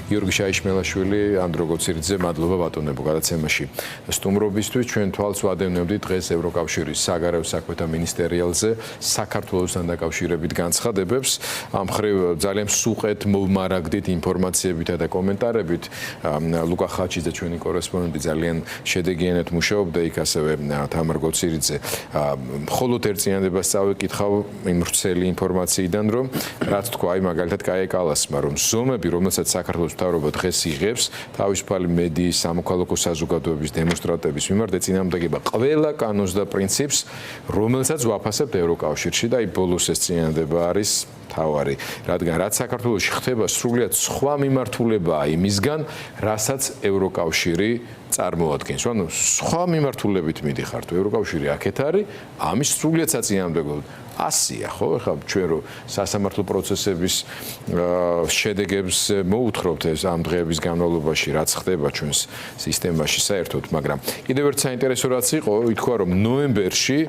გიორგი შაიშმელაშვილი, ანდრო გოცირიძე, მადლობა ბატონებო გადაცემაში. სტუმრობისთვის ჩვენ თვალს ვადევნებდით დღეს ევროკავშირის საგარეო საქმეთა მინისტერიალზე საქართველოსთან დაკავშირებით განცხადებებს. ამ მხრივ ძალიან სუყეთ მოვმარაგდით ინფორმაციებითა და კომენტარებით. ლუკა ხაჩიძე ჩვენი კორესპონდენტი ძალიან შედეგიანად მუშაობდა იქ, ასევე თამარ გოცირიძე. მხოლოდ ერთ წინადებას წავეკითხავ იმ ვრცელი ინფორმაციიდან, რომ რაც თქვა აი მაგალითად კაია კალასმა, რომ ზომები, რომელსაც საქართველოს მთავრობა დღეს იღებს თავისუფალი მედიის, სამოქალაქო საზოგადოების, დემონსტრანტების მიმართ ეწინააღმდეგება ყველა კანონს და პრინციპს, რომელსაც ვაფასებთ ევროკავშირში და აი ბოლოს ეს წინადადება არის თავარი, რადგან რაც საქართველოში ხდება სრულიად სხვა მიმართულებაა იმისგან, რასაც ევროკავშირი წარმოადგენს. ანუ სხვა მიმართულებით მიდიხართ, ევროკავშირი აქეთ არის, ამის სრულიად საწინააღმდეგო 100-ია, ხო? ეხლა ჩვენ რო სასამართლო პროცესების შედეგებს მოუთხრობთ ეს ამ დღეების განმავლობაში, რაც ხდება ჩვენს სისტემაში საერთოდ, მაგრამ კიდევ ერთ საინტერესო რაც იყო, ითქვა რომ ნოემბერში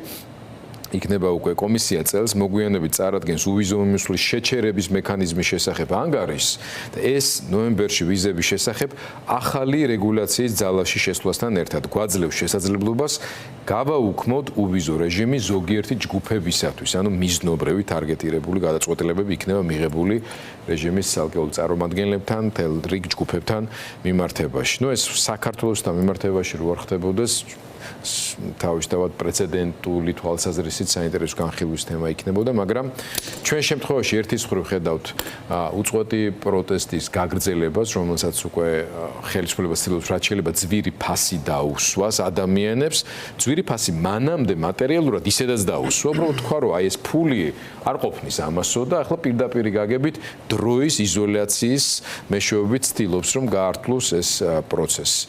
იქნება უკვე კომისია წელს მოგვიანებით წარადგენს უვიზო მიმოსვლის შეჩერების მექანიზმის შესახებ ანგარიშს და ეს ნოემბერში ვიზების შესახებ ახალი რეგულაციის ძალაში შესვლასთან ერთად გვაძლევს შესაძლებლობას გავაუქმოთ უვიზო რეჟიმი ზოგიერთი ჯგუფებისათვის, ანუ მიზნობრივი ტარგეტირებული გადაწყვეტილებები იქნება მიღებული რეჟიმის ცალკეულ წარმომადგენლებთან, თელ რიგ ჯგუფებთან მიმართებაში. ნუ ეს საქართველოსთან მიმართებაში რო არ ხდებოდეს თავისთავად პრეცედენტული თვალსაზრისით საინტერესო განხილვის თემა იქნებოდა, მაგრამ ჩვენ შემთხვევაში ერთის მხრივ ხედავთ უწყვეტი პროტესტის გაგრძელებას, რომელსაც უკვე ხელისუფლება ცდილობს რაც შეიძლება ძვირი ფასი დაუსვას ადამიანებს. ძვირი ფასი მანამდე მატერიალურად ისედაც დაუსვა, უბრალოდ თქვა რომ აი ეს ფული არ ყოფნის ამასო და ახლა პირდაპირ გაგებით დროის იზოლაციის მეშვეობით ცდილობს რომ გაართლოს ეს პროცესი.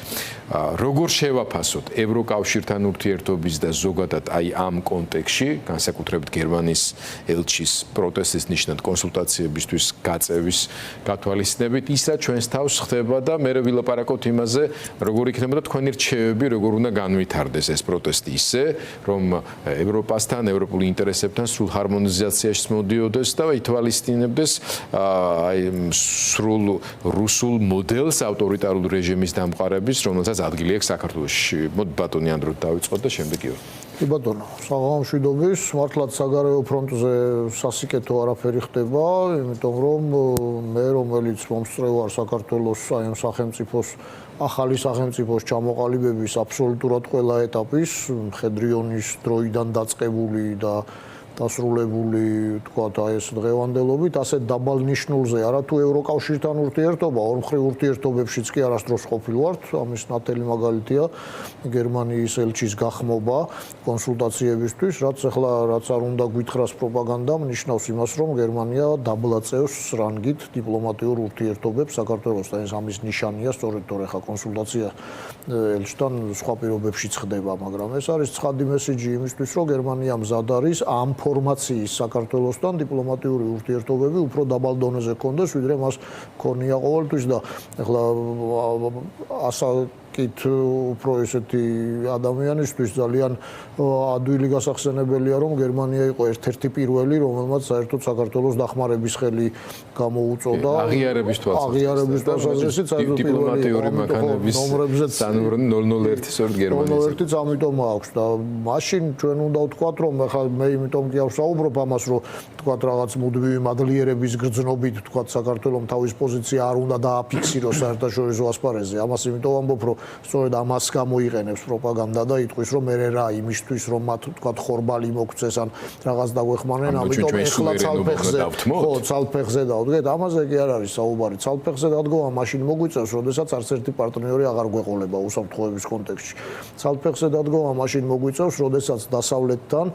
როგორ შევაფასოთ ევროკავშირთან ურთიერთობის და ზოგადად აი ამ კონტექსში, განსაკუთრებით გერმანიის ელჩის პროტესტის ნიშნად კონსულტაციებისთვის გაწევის გათვალისწინებით, ისა ჩვენს თავს ხდება და მე ვილაპარაკოთ იმაზე, როგორ იქნებოდა თქვენი რჩევები, როგორ უნდა განვითარდეს ეს პროტესტი ისე, რომ ევროპასთან, ევროპული ინტერესებთან სრულ ჰარმონიზაციაში მოდიოდეს და ითვალისწინებდეს აი სრულ რუსულ მოდელს ავტორიტარულ რეჟიმის დამყარების, რომელსაც ადგილი აქვს საქართველოში. მოდი ბატონი ანდრო დავიწყოთ და შემდეგ კი. კი ბატონო, საღამომშვიდობის, მართლაც საგარეო ფრონტზე სასიკეთო არაფერი ხდება, იმიტომ რომ მე რომელიც მომსწრე ვარ საქართველოს აი ამ სახელმწიფოს ახალი სახელმწიფოს ჩამოყალიბების აბსოლუტურად ყველა ეტაპის, მხედრიონის დროიდან დაწყებული და დასრულებული, თქვათ, აი ეს დღევანდელობით, ასეთ დაბალ ნიშნულზე არათუ ევროკავშირთან ურთიერთობა, ორმხრივ ურთიერთობებშიც კი არასდროს ყოფილ ვართ, ამის ნათელი მაგალითია გერმანიის ელჩის გახმობა კონსულტაციებისთვის, რაც არ უნდა გვითხრას პროპაგანდამ, ნიშნავს იმას, რომ გერმანია დაბლაწევს რანგით დიპლომატიურ ურთიერთობებს საქართველოსთან. ეს ამის ნიშანია, სწორედ თორე ხა კონსულტაცია ელჩთან სხვა პირობებშიც ხდება, მაგრამ ეს არის ცხადი მესიჯი იმისთვის, რომ გერმანია მზად არის ამ ფორმაციის საქართველოსთან დიპლომატიური ურთიერთობები უფრო დაბალ დონეზე გქონდეს, ვიდრე მას ქონია ყოველთვის და ეხლა ასაკით უფრო ესეთი ადამიანისთვის ძალიან ადვილი გასახსენებელია, რომ გერმანია იყო ერთ-ერთი პირველი, რომელმაც საერთოდ საქართველოს დახმარების ხელი გამოუწოდა. აღიარების თვალსაზრისით საერთოდ დიპლომატიური მექანიზმის ნომრებზეც 001 სწორედ გერმანიის. 001-იც ამიტომ აქვს და მაშინ ჩვენ უნდა ვთქვათ, რომ ახლა მე იმიტომ კი ავსაუბრობ ამას, რომ თქვათ რაღაც მუდმივი მადლიერების გრძნობით თქვათ საქართველოს თავის პოზიცია არ უნდა დააფიქსიროს საერთაშორისო ასპარეზზე. ამას იმიტომ ვამბობ, რომ სწორედ ამას გამოიყენებს პროპაგანდა და იტყვის, რომ მე რა იმისთვის, რომ მათ თქვათ ხორბალი მოგცეს ან რაღაც დაგვეხმარნენ, ამიტომ ეხლა ცალფეხზე დავდგეთ. ამაზე კი არ არის საუბარი. ცალფეხზე დადგომა მაშინ მოგვიწევს, როდესაც არც ერთი პარტნიორი აღარ გვეყოლება უსაფრთხოების კონტექსტში. ცალფეხზე დადგომა მაშინ მოგვიწევს, როდესაც დასავლეთთან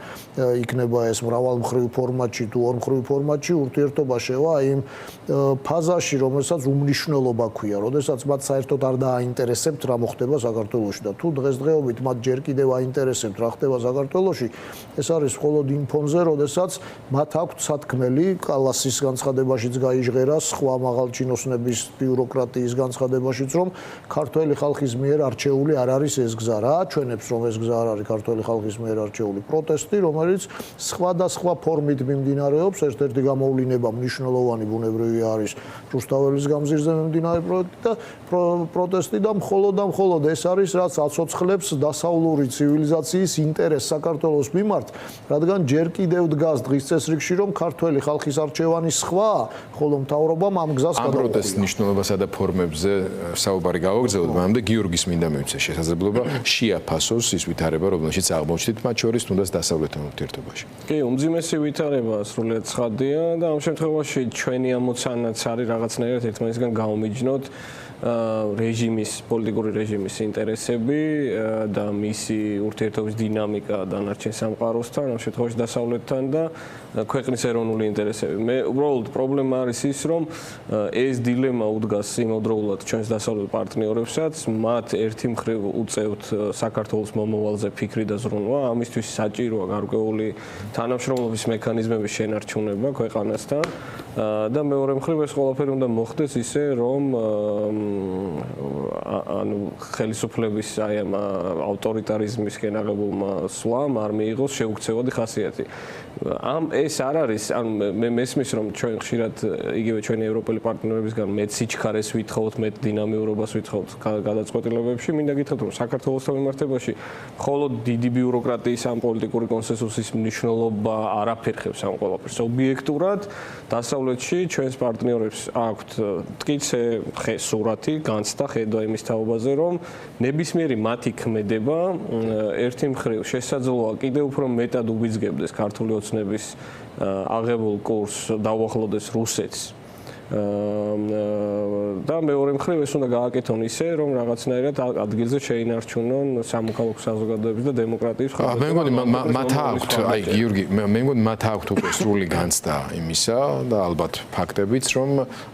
იქნება ეს მრავალმხრივ ფორმატში თუ ორმხრივ ფორმატში ურთიერთობა შევა იმ ფაზაში, რომელსაც უმნიშვნელობა ქვია, როდესაც მათ საერთოდ არ დააინტერესებთ რა მოხდება საქართველოში და თუ დღესდღეობით მათ ჯერ კიდევ აინტერესებთ რა ხდება საქართველოში, ეს არის მხოლოდ იმ ფონზე, როდესაც მათ აქვთ სათქმელი კალასის განცხადებაშიც გაიჟღერა, სხვა მაღალჩინოსნების ბიუროკრატიის განცხადებაშიც, რომ ქართველი ხალხის მიერ არჩეული არ არის ეს გზა. რა აჩვენებს, რომ ეს გზა არ არის ქართველი ხალხის მიერ არჩეული? პროტესტი, რომელიც სხვადასხვა ფორმით მიმდინარეობს, ერთ-ერთი გამოვლინება მნიშვნელოვანი ბუნებრივია არის რუსთაველის გამზირზე მიმდინარე პროტესტი და მხოლოდ ეს არის, რაც აცოცხლებს დასავლური ცივილიზაციის ინტერესს საქართველოს მიმართ, რადგან ჯერ კიდევ დგას დღის წესრიგში, რომ ქართველი ხალხის არჩევანი სხვა, ხოლო მთავრობამ ამ გზას გადაუღია. ამ პროტესტის მნიშვნელობასა და ფორმებზე საუბარი გავაგრძელოთ, მანამდე გიორგის მინდა მივცე შესაძლებლობა შეაფასოს ის ვითარება, რომელშიც აღმოჩნდით, მათ შორის თუნდაც დასავლეთთან ურთიერთობაში. კი, უმძიმესი ვითარება სრულიად ცხადია და ამ შემთხვევაში ჩვენი ამოცანაც არის რაღაცნაირად ერთმანეთისგან გავმიჯნოთ რეჟიმის, პოლიტიკური რეჟიმის ინტერესები და მისი ურთიერთობის დინამიკა დანარჩენ სამყაროსთან, ამ შემთხვევაში დასავლეთთან და ქვეყნის ეროვნული ინტერესები. მე უბრალოდ პრობლემა არის ის, რომ ეს დილემა უდგას იმავდროულად ჩვენს დასავლეთ პარტნიორებსაც, მათ ერთი მხრივ უწევთ საქართველოს მომავალზე ფიქრი და ზრუნვა, ამისთვის საჭიროა გარკვეული თანამშრომლობის მექანიზმების შენარჩუნება ქვეყანასთან და მეორე მხრივ ეს ყველაფერი უნდა მოხდეს ისე, რომ ანუ ხელისუფლების აი ამ ავტორიტარიზმისკენ აღებულმა სვლამ არ მიიღოს შეუქცევადი ხასიათი. ეს არ არის, ან მე მესმის, რომ ჩვენ ხშირად იგივე ჩვენი ევროპელი პარტნიორებისგან მეტ სიჩქარეს ვითხოვთ, მეტ დინამიურობას ვითხოვთ გადაწყვეტილებებში, მინდა გითხრათ, რომ საქართველოსთან მიმართებაში მხოლოდ დიდი ბიუროკრატიის ამ პოლიტიკური კონსენსუსის მნიშვნელობა არაფერ ხებს ამ ყველაფერს. ობიექტურად დასავლეთში ჩვენს პარტნიორებს აქვთ მტკიცე სურათი, განცდა, ხედვა იმის თაობაზე, რომ ნებისმიერი მათი ქმედება ერთი მხრივ შესაძლოა კიდევ უფრო მეტად უბიძგებდეს ქართული ოცნების აღებულ კურსს, დაუახლოვდეს რუსეთს. და მეორე მხრივ ეს უნდა გააკეთონ ისე, რომ რაღაცნაირად ადგილზე შეინარჩუნონ სამოქალაქო საზოგადოების და დემოკრატიის ხარჯს. მე მგონი მათ აქვთ, აი გიორგი, მე მგონი მათ აქვთ უკვე სრული განცდა იმისა და ალბათ ფაქტებიც, რომ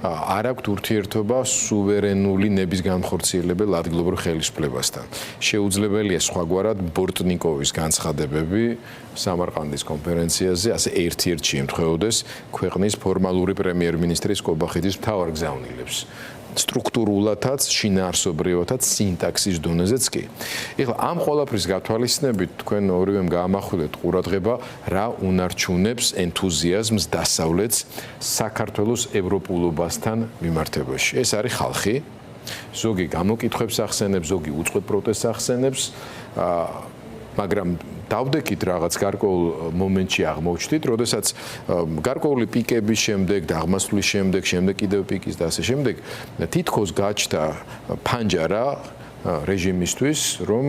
არ აქვთ ურთიერთობა სუვერენული ნების განხორციელებელ ადგილობრივ ხელისუფლებასთან. შეუძლებელია სხვაგვარად ბორტნიკოვის განცხადებები სამარყანდის კონფერენციაზე, ასე ერთ-ერთ შემთხვევოდეს ქვეყნის ფორმალური პრემიერ-მინისტრის კობახიძის მთავარ გზავნილებს. სტრუქტურულათაც, შინაარსობრივათაც, სინტაქსის დონეზეც კი. ეხლა ამ ყველაფრის გათვალისწინებით თქვენ ორივემ გაამახვილეთ ყურადღება, რა უნარჩუნებს ენთუზიაზმს დასავლეთს საქართველოს ევროპულობასთან მიმართებაში. ეს არის ხალხი. ზოგი გამოკითხვებს ახსენებს, ზოგი უწყებ პროტესტს ახსენებს, მაგრამ დავდექით რაღაც გარკვეულ მომენტში აღმოჩნდით, როდესაც გარკვეული პიკების შემდეგ, დაღმასვლის შემდეგ, შემდეგ კიდევ პიკის და ასე შემდეგ, თითქოს გაჩნდა ფანჯარა რეჟიმისთვის, რომ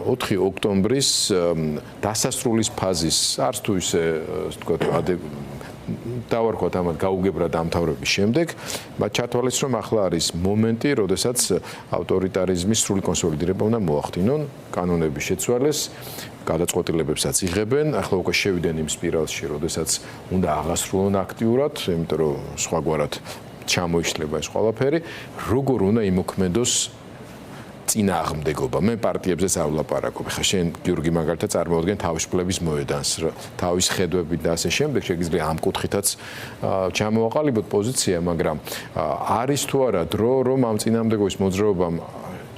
4 ოქტომბრის დასასრულის ფაზის არც თუ ისე თქვა დავარქვათ ამათ გაუგებრად დამთავრების შემდეგ, მათ ჩათვალეს, რომ ახლა არის მომენტი, როდესაც ავტორიტარიზმის სრული კონსოლიდირება უნდა მოახდინონ, კანონების შეცვალეს, გადაწყვეტილებებსაც იღებენ, ახლა უკვე შევიდნენ იმ სპირალში, როდესაც უნდა აღასრულონ აქტიურად, იმიტომ რომ სხვაგვარად ჩამოიშლება ეს ყველაფერი, როგორ უნდა იმოქმედოს წინააღმდეგობა. მე პარტიებზეც არ ვლაპარაკობ. ხა შენ გიორგი მაგალითად წარმოადგენ თავისუფლების მოედანს, თავის ხედვებით და ასე შემდეგ, შეგიძლია ამ კუთხითაც ჩამოაყალიბოთ პოზიცია, მაგრამ არის თუ არა დრო, რომ ამ წინააღმდეგობის მოძრაობამ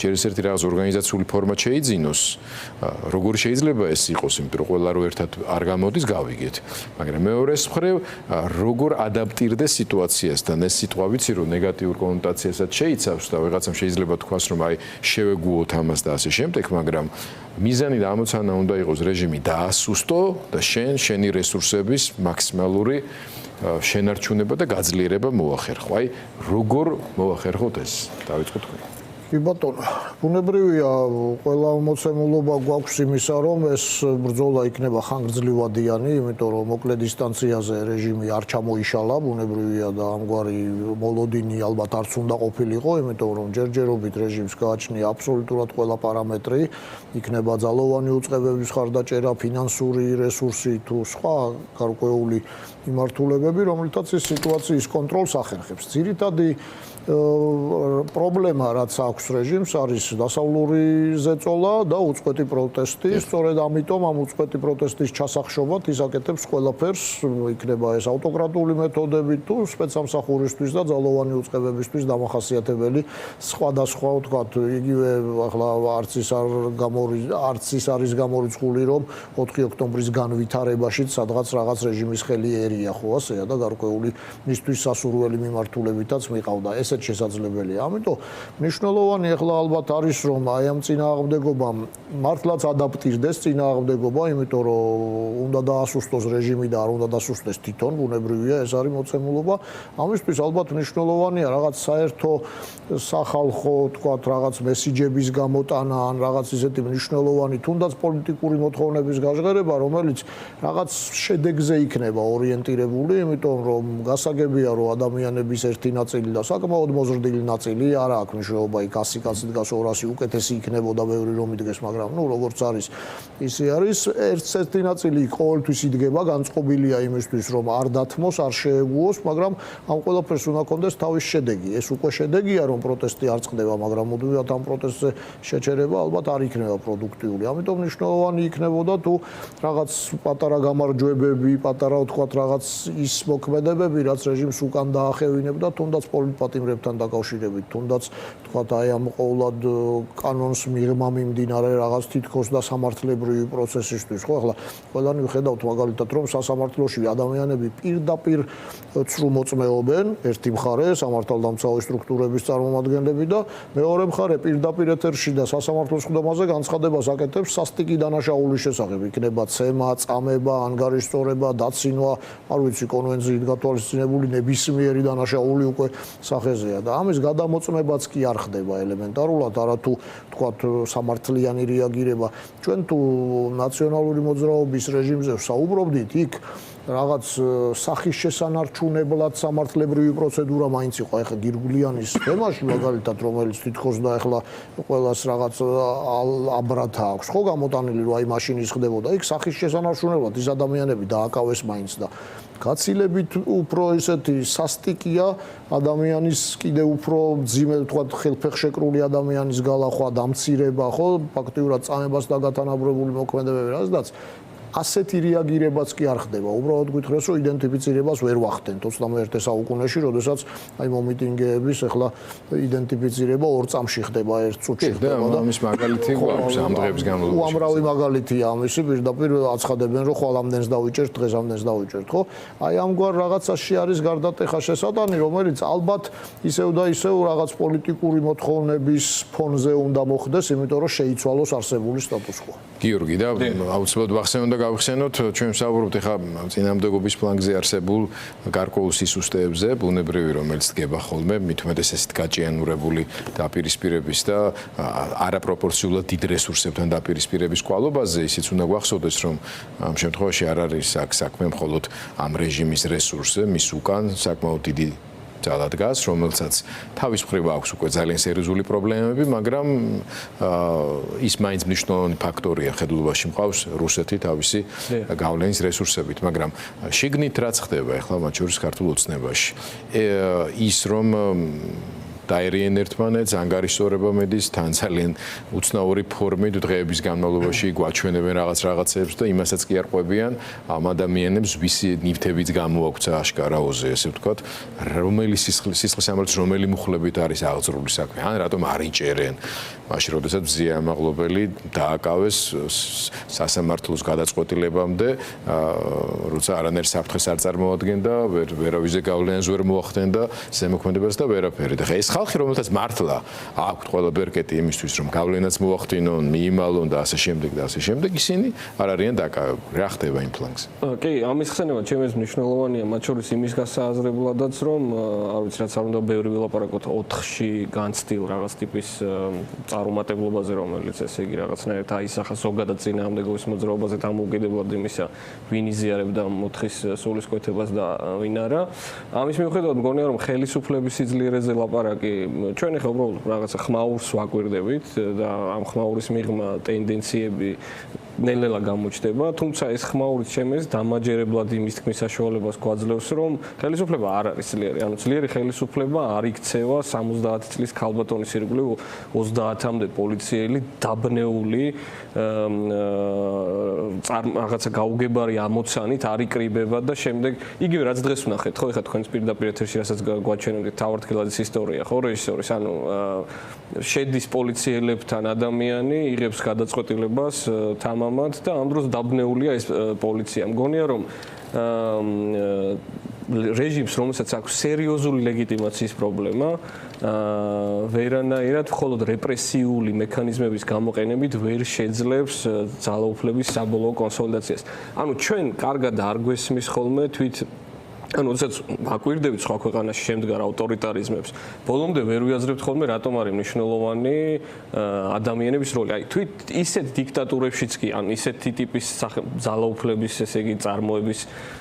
ჯერ ერთი რაღაც ორგანიზაციული ფორმა შეიძინოს, როგორ შეიძლება ეს იყოს, იმიტომ რომ ყველა რო ერთად არ გამოდის, გავიგეთ. მაგრამ მეორეს მხრივ, როგორ ადაპტირდეს სიტუაციასთან, ეს სიტყვა ვიცი, რომ ნეგატიურ კონოტაციასაც შეიცავს და ვიღაცამ შეიძლება თქვას, რომ აი შევეგუოთ ამას და ასე შემდეგ, მაგრამ მიზანი და ამოცანა უნდა იყოს რეჟიმი დაასუსტო და შენი რესურსების მაქსიმალური შენარჩუნება და გაძლიერება მოახერხო. აი როგორ მოახერხოთ ეს? დავიწყოთ თქვენ. კი ბატონო, ბუნებრივია, ყველა მოცემულობა გვაქვს იმისა, რომ ეს ბრძოლა იქნება ხანგრძლივადიანი, იმიტომ რომ მოკლე დისტანციაზე რეჟიმი არ ჩამოიშალა, ბუნებრივია და ამგვარი მოლოდინი ალბათ არც უნდა ყოფილიყო, იმიტომ რომ ჯერჯერობით რეჟიმს გააჩნია აბსოლუტურად ყველა პარამეტრი, იქნება ძალოვანი უწყებების ხარდაჭერა, ფინანსური რესურსი თუ სხვა გარკვეული მიმართულებები, რომელთაც ეს სიტუაციის კონტროლს ახერხებს. ძირითადი პრობლემა რაც აქვს რეჟიმს არის დასავლური ზეწოლა და უწყვეტი პროტესტი. სწორედ ამიტომ ამ უწყვეტი პროტესტის ჩასახშობად ის აკეთებს ყველაფერს, იქნება ეს ავტოკრატიული მეთოდები თუ სპეცსამსახურისთვის და ძალოვანი უწყებებისთვის დამახასიათებელი სხვადასხვა ვთქვათ, იგივე ახლა არც ის არის გამორიცხული რომ 4 ოქტომბრის განვითარებაში სადღაც რაღაც რეჟიმის ხელი ერია ხო ასეა და გარკვეული მისთვის სასურველი მიმართულებითაც მიყავდა. ესეც შესაძლებელია. ამიტომ მნიშვნელოვანი ახლა ალბათ არის რომ აი ამ წინააღმდეგობამ მართლაც ადაპტირდეს წინააღმდეგობა, იმიტომ რომ უნდა დაასუსტოს რეჟიმი და არ უნდა დასუსტდეს თვითონ, ბუნებრივია, ეს არის მოცემულობა. ამისთვის ალბათ მნიშვნელოვანია რაღაც საერთო სახალხო, თქვათ, რაღაც მესიჯების გამოტანა ან რაღაც ისეთი მნიშვნელოვანი თუნდაც პოლიტიკური მოთხოვნების გაჟღერება, რომელიც რაღაც შედეგზე იქნება ორიენტირებული, იმიტომ რომ გასაგებია რომ ადამიანების ერთი ნაწილი და საკმაოდ მოზრდილი ნაწილი არ აქვს მნიშვნელობა, იქ 100 კაცი დგას 200 უკეთესი იქნებოდა ბევრი რომ იდგეს, მაგრამ ნუ როგორც არის ისე არის, ერთ-ერთი ნაწილი ყოველთვის იდგება, განწყობილია იმისთვის რომ არ დათმოს, არ შეეგუოს, მაგრამ ამ ყველაფერს უნდა კონდეს თავის შედეგი. ეს უკვე შედეგია რომ პროტესტი არ წყდება, მაგრამ მუდმივად ამ პროტესტზე შეჩერება ალბათ არ იქნება პროდუქტიული. ამიტომ მნიშვნელოვანი იქნებოდა თუ რაღაც პატარა გამარჯვებები, პატარა ვთქვათ რაღაც ის მოქმედებები, რაც რეჟიმს უკან დაახევინებდა, თუნდაც პოლიტპატიმრებთან დაკავშირებით, თუნდაც ვთქვათ აი ამ ყოველად კანონს მიღმა მიმდინარე რაღაც თითქოს და სამართლებრივი პროცესისთვის, ხო, ახლა ყველანი ვხედავთ მაგალითად რომ სასამართლოში ადამიანები პირდაპირ ცრუ მოწმეობენ, ერთი მხარე სამართალდამცავი სტრუქტურების წარმომადგენლები და მეორე მხარე პირდაპირ ეთერში და სასამართლოს ხდომაზე განცხადებას აკეთებს სასტიკი დანაშაულის შესახებ, იქნება ცემა, წამება, ანგარიშწორება, დაცინვა, არ ვიცი, კონვენციით გათვალისწინებული ნებისმიერი დანაშაული უკვე სახეზეა და ამის გადამოწმებაც კი არ ხდება ელემენტარულად, არათუ თქვათ სამართლიანი რეაგირება. ჩვენ თუ ნაციონალური მოძრაობის რეჟიმზე ვსაუბრობდით, იქ რაღაც სახის შესანარჩუნებლად სამართლებრივი პროცედურა მაინც იყო. ეხლა გირგვლიანის თემაში მაგალითად, რომელიც თითქოს და ეხლა ყველას რაღაც აბრათა აქვს, ხო, გამოტანილი რომ აი მაშინ ის ხდებოდა. იქ სახის შესანარჩუნებლად ის ადამიანები დააკავეს მაინც და გაცილებით უფრო ესეთი სასტიკია ადამიანის კიდე უფრო ძიმე ვთქვათ ხელფეხშეკრული ადამიანის გალახვა, დამცირება, ხო, ფაქტიურად წამებას და გათანაბრებული მოქმედებები, რადგან ასეთი რეაგირებაც კი არ ხდება. უბრალოდ გითხრეს რომ იდენტიფიცირებას ვერ ვახდენთ 21 საუკუნეში, როდესაც აი მომიტინგეების ახლა იდენტიფიცირება ორ წამში ხდება, ერთ წუთში ხდება და ამის მაგალითი გვაქვს ამ დღეების განმავლობაში. უამრავი მაგალითია ამისი, პირდაპირ აცხადებენ რომ ხვალ ამდენს დავიჭერთ, დღეს ამდენს დავიჭერთ, ხო? აი ამგვარ რაღაცაში არის გარდატეხა შესატანი, რომელიც ალბათ ისევ და ისევ რაღაც პოლიტიკური მოთხოვნების ფონზე უნდა მოხდეს, იმიტომ რომ შეიცვალოს არსებული სტატუს-კვო. გიორგი და აუცილებლად ვახსენოთ და გავხსენოთ, ჩვენ ვსაუბრობთ ახლა წინააღმდეგობის ფლანგზე არსებულ გარკვეულ სისუსტეებზე, ბუნებრივი, რომელიც დგება ხოლმე, მით უმეტეს ესეთ გაჭიანურებული დაპირისპირების და არაპროპორციულად დიდ რესურსებთან დაპირისპირების კვალობაზე, ისიც უნდა გვახსოვდეს, რომ ამ შემთხვევაში არ არის აქ საქმე მხოლოდ ამ რეჟიმის რესურსზე, მის უკან საკმაოდ დიდი ძალა დგას, რომელსაც თავის მხრივ აქვს უკვე ძალიან სერიოზული პრობლემები, მაგრამ ის მაინც მნიშვნელოვანი ფაქტორია ხედულობაში მყავს რუსეთი თავისი გავლენის რესურსებით, მაგრამ შიგნით რაც ხდება ახლა მათ შორის ქართულ ოცნებაში, ის რომ დაერიან ერთმანეთს, ანგარიშწორება მედის, თან ძალიან უცნაური ფორმით დღეების განმავლობაში გვაჩვენებენ რაღაცებს და იმასაც კი არ ყვებიან ამ ადამიანებს ვისი ნივთებიც გამოაქვთ აშკარაოზე, ესე ვთქვათ, რომელი სისხლისამართლის რომელი მუხლებით არის აღძრული საქმე, ან რატომ არ იჭერენ. მაშინ როდესაც მზია ამაღლობელი დააკავეს სასამართლოს გადაწყვეტილებამდე, როცა არანაირ საფრთხეს არ წარმოადგენდა, ვერავიზე გავლენას ვერ მოახდენდა ზემოქმედებას და ვერაფერი. და ეს ხალხი, რომელთაც მართლა აქვთ ყველა ბერკეტი იმისთვის, რომ გავლენაც მოახდინონ, მიიმალონ და ასე შემდეგ და ასე შემდეგ, ისინი არ არიან დაკავებული. რა ხდება იმ ფლანგზე? კი, ამის ხსენება ჩემთვის მნიშვნელოვანია, მათ შორის იმის გასააზრებლადაც, რომ არ ვიცი, რაც არ უნდა ბევრი ვილაპარაკოთ 4-ში განცდილ რაღაც ტიპის წარუმატებლობაზე, რომელიც ესე იგი რაღაცნაირად აისახა ზოგადად წინააღმდეგობის მოძრაობაზე დამოუკიდებლად იმისა, ვინ იზიარებდა 4-ის სულისკვეთებას და ვინ არა. ამის მიუხედავად მგონია, რომ ხელისუფლების სიძლიერეზე ლაპარაკი კარგი, ჩვენ ახლა უბრალოდ რაღაცა ხმაურს ვაკვირდებით და ამ ხმაურის მიღმა ტენდენციები ნელ-ნელა გამოჩნდება, თუმცა ეს ხმაური ჩემს დამაჯერებლად იმის თქმის საშუალებას გვაძლევს, რომ ხელისუფლება არ არის ძლიერი. ანუ ძლიერი ხელისუფლება არ იქცევა 70 წლის ქალბატონის ირგვლივ 30-მდე პოლიციელი დაბნეული რაღაცა გაუგებარი ამოცანით არ იკრიბება და შემდეგ იგივე რაც დღეს ვნახეთ, ხო, ეხლა თქვენს პირდაპირ ეთერში რასაც გვაჩვენებთ თავარდქილაძის ისტორია, ხო, რეჟისორის, ანუ შედის პოლიციელებთან ადამიანი, იღებს გადაწყვეტილებას თამამად და ამ დროს დაბნეულია ეს პოლიცია. მგონია რომ რეჟიმს, რომელსაც აქვს სერიოზული ლეგიტიმაციის პრობლემა, ვერანაირად მხოლოდ რეპრესიული მექანიზმების გამოყენებით ვერ შეძლებს ძალაუფლების საბოლოო კონსოლიდაციას. ანუ ჩვენ კარგად არ გვესმის ხოლმე თვით ანუ როდესაც ვაკვირდებით სხვა ქვეყანაში შემდგარ ავტორიტარიზმებს, ბოლომდე ვერ ვიაზრებთ ხოლმე რატომ არის მნიშვნელოვანი ადამიანების როლი. აი თვით ისეთ დიქტატურებშიც კი, ან ისეთი ტიპის ძალაუფლების, ესე იგი, წარმოების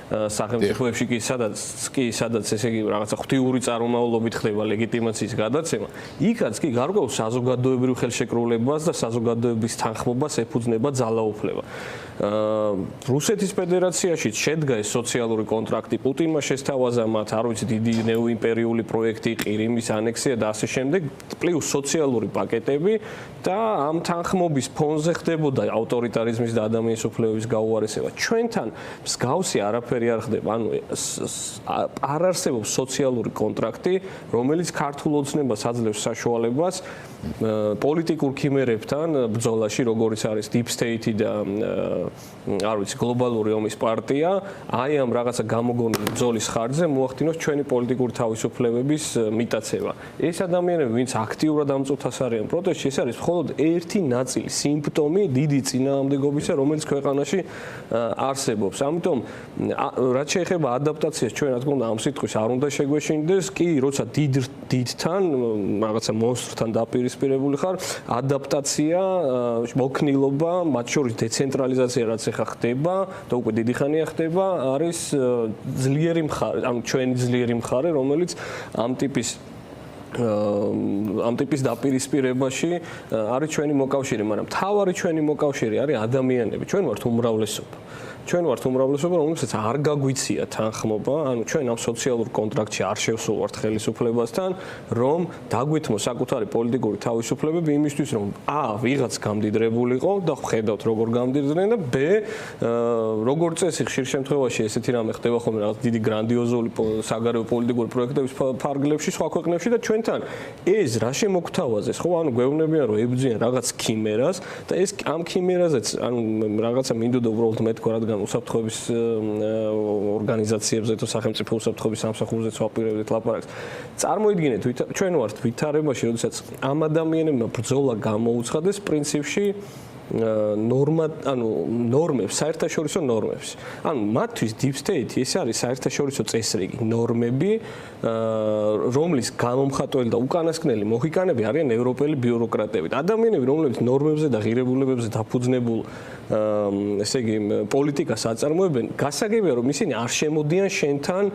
სახელმწიფოებში კი სადაც ესე იგი რაღაცა ღვთიური წარმომავლობით ხდება ლეგიტიმაციის გადაცემა, იქაც კი გარკვეულ საზოგადოებრივ ხელშეკრულებას და საზოგადოების თანხმობას ეფუძნება ძალაუფლება. რუსეთის ფედერაციაში შედგა ეს სოციალური კონტრაქტი, პუტინმა შესთავაზა მათ, არ ვიცი, დიდი ნეოიმპერიული პროექტი, ყირიმის ანექსია და ასე შემდეგ, პლუს სოციალური პაკეტები და ამ თანხმობის ფონზე ხდებოდა ავტორიტარიზმის და ადამიანის უფლებების გაუარესება. ჩვენთან მსგავსი არაფერი არ ხდება, ანუ არ არსებობს სოციალური კონტრაქტი, რომელიც ქართულ ოცნებას აძლევს საშუალებას პოლიტიკურ ქიმერებთან ბრძოლაში, როგორც არის Deep State და არ ვიცი, გლობალური ომის პარტია, აი ამ რაღაცა გამოგონილი ბრძოლის ხარჯზე მოახდინოს ჩვენი პოლიტიკური თავისუფლებების მიტაცება. ეს ადამიანები, ვინც აქტიურად ამწუთას არიან პროტესტში, ეს არის მხოლოდ ერთი ნაწილი, სიმპტომი დიდი წინააღმდეგობისა, რომელიც ქვეყანაში არსებობს. ამიტომ რაც შეეხება ადაპტაციას, ჩვენ რა თქმა უნდა ამ სიტყვის არ უნდა შეგვეშინდეს, კი, როცა დიდთან, რაღაცა მონსტრთან დაპირისპირებული ხარ, ადაპტაცია, მოქნილობა, მათ შორის დეცენტრალიზაცია, რაც ახლა ხდება და უკვე დიდი ხანია ხდება, არის ძლიერი მხარე, ანუ ჩვენი ძლიერი მხარე, რომელიც ამ ტიპის დაპირისპირებაში არის ჩვენი მოკავშირე, მაგრამ თავარი ჩვენი მოკავშირე არის ადამიანები. ჩვენ ვართ უმრავლესობა. ჩვენ ვართ უმრავლესობა, რომელსაც არ გაგვიცია თანხმობა, ანუ ჩვენ ამ სოციალურ კონტრაქტში არ შევსულვართ ხელისუფლებასთან, რომ დაგვითმოს საკუთარი პოლიტიკური თავისუფლებები იმისთვის, რომ ვიღაც გამდიდრებულიყო და ხედავთ როგორ გამდიდრდნენ და ბ როგორც წესი ხშირ შემთხვევაში ესეთი რამე ხდება ხოლმე რაღაც დიდი გრანდიოზული საგარეო პოლიტიკური პროექტების ფარგლებში სხვა ქვეყნებში და ჩვენთან ეს რა შემოგთავაზეს, ხო, ანუ გვეუბნებიან რომ ებრძვიან რაღაც ქიმერას და ეს ამ ქიმერაზეც ანუ რაღაცა მინდოდა უბრალოდ მე თქვა რადგან უსაფრთხოების ორგანიზაციებზე თუ სახელმწიფო უსაფრთხოების სამსახურზეც ვაპირებდით ლაპარაკს. წარმოიდგინეთ, ჩვენ ვართ ვითარებაში, როდესაც ამ ადამიანებმა ბრძოლა გამოუცხადეს პრინციპში ნორმებს, საერთაშორისო ნორმებს. ანუ მათთვის Deep State ეს არის საერთაშორისო წესრიგი, ნორმები, რომლის გამომხატველი და უკანასკნელი მოხიკანები არიან ევროპელი ბიუროკრატები. ადამიანები, რომლებიც ნორმებზე და ღირებულებებზე დაფუძნებულ ესე იგი პოლიტიკას აწარმოებენ, გასაგებია რომ ისინი არ შემოდიან შენთან,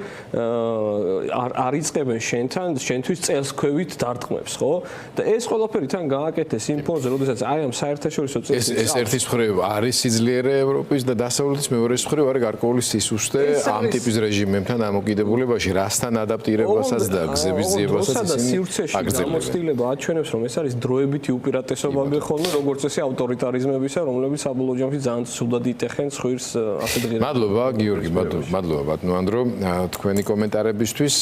არ იწყებენ შენთან, შენთვის წელსქვევით დარტყმებს, ხო? და ეს ყველაფერი თან გააკეთეს იმ ფონზე, როდესაც აი ამ საერთაშორისო ეს ერთის მხრივ არის სიძლიერე ევროპის და დასავლეთის, მეორეს მხრივ არის გარკვეული სისუსტე ამ ტიპის რეჟიმებთან დამოკიდებულებაში, რასთან ადაპტირებასაც და გზების ძიებასაც ისინი აგრძელებენ. გამოცდილება აჩვენებს, რომ ეს არის დროებითი უპირატესობა ხოლმე, როგორც წესი ავტორიტარიზმებისა, რომლებიც საბოლოო ჯამში ძალიან ცუდად იტეხენ ხვირს ასე დღეს. მადლობა გიორგი, მადლობა ბატონო ანდრო, თქვენი კომენტარებისთვის.